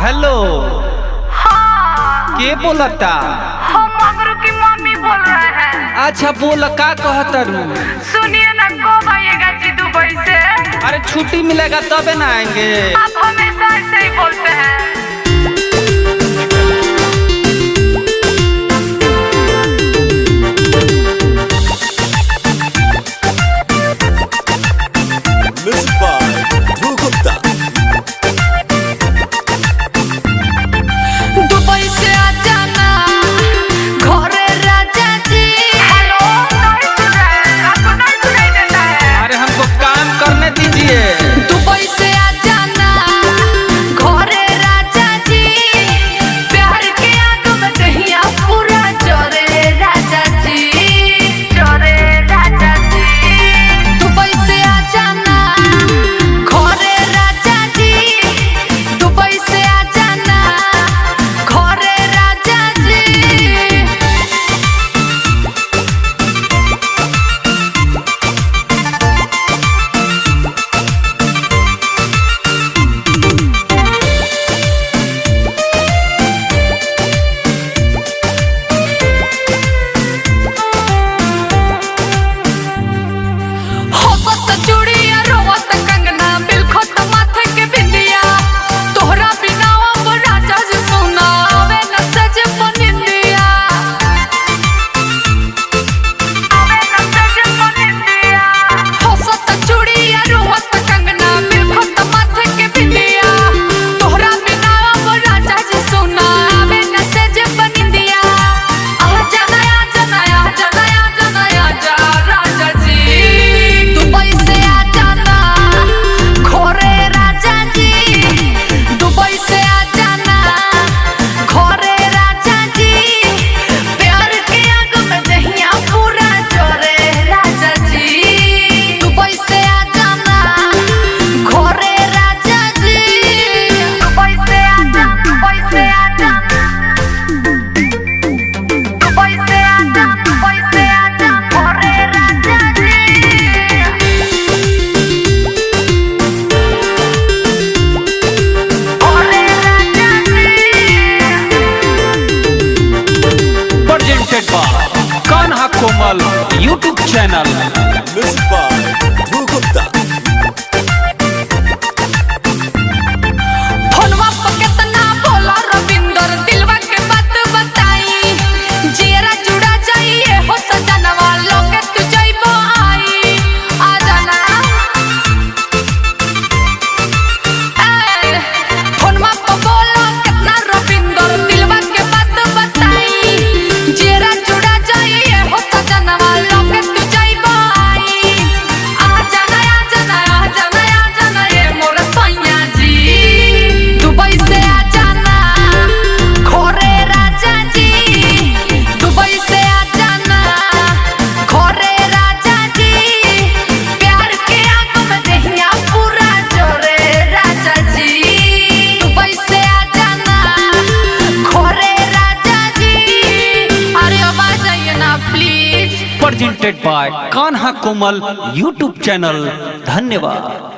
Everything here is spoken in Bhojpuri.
हेलो। हाँ। के बोलता? हम मगरू की मम्मी बोल रहे हैं। अच्छा बोल, का कहतरू? सुनिए ना, कब आइएगा जी दुबई से? अरे छुट्टी मिलेगा तबे ना आएंगे। आप हमेशा ऐसे ही बोलते हैं। दुबई से आ जाना घरे राजा जी। हेलो, नहीं सुन रहे हैं? आपको नहीं सुनाई देता है? अरे हमको काम करने दीजिए। दुबई से आ जाना घरे राजा जी, प्यार के आग में दहिया पूरा जोरे राजा जी, जोरे राजा जी। दुबई से आ जाना घरे राजा जी, दुबई से आ जाना घरे राजा जी। होवत चूड़िया रोवत कंगना बिलखत माथे के बिंदिया, तोहरा बिना अब राजा जी सुना आवे न सज बनिंदिया, आवे न सज बनिंदिया। होवत चूड़िया रोवत कंगना बिलखत माथे के बिंदिया, तोहरा बिना अब राजा जी सुना आवे न सज बनिंदिया। आजा नया जनाया जनाया जनाया जा राजा जी, दुबई से आ जाना घरे राजा जी, दुबई से आ जाना घरे राजा जी, प्यार के आग में दहिया पूरा जोरे राजा जी। दुबई से आ जाना घरे राजा जी, दुबई से आ जाना, दुबई से आ जाना, दुबई से आ जाना, दुबई से आ जाना घरे राजा जी। Presented by Kanha Komal YouTube channel. Music by Dhruv Gupta. फोनवा पर कितना बोला रविंदर, दिलवा के बात बताई, जियरा जुड़ा जाइए हो सजनवा, लोगे तू जइबो आई। आ जाना फोनवा पर बोला कितना रविंदर, दिलवा के बात बताई, जियरा जुड़ा जाइए हो सजनवा, लोगे तू जइबो आई। आ जाना आ जाना आ जाना आ जाना ये मोर सैया जी, दुबई से आ जाना घरे राजा जी, दुबई से आ जाना घरे राजा जी, प्यार के आग में दहिया पूरा जोरे राजा जी। दुबई से आ जाना घरे राजा जी। अरे अब आ जाइए ना please. Presented by Kanha Komal YouTube channel. धन्यवाद।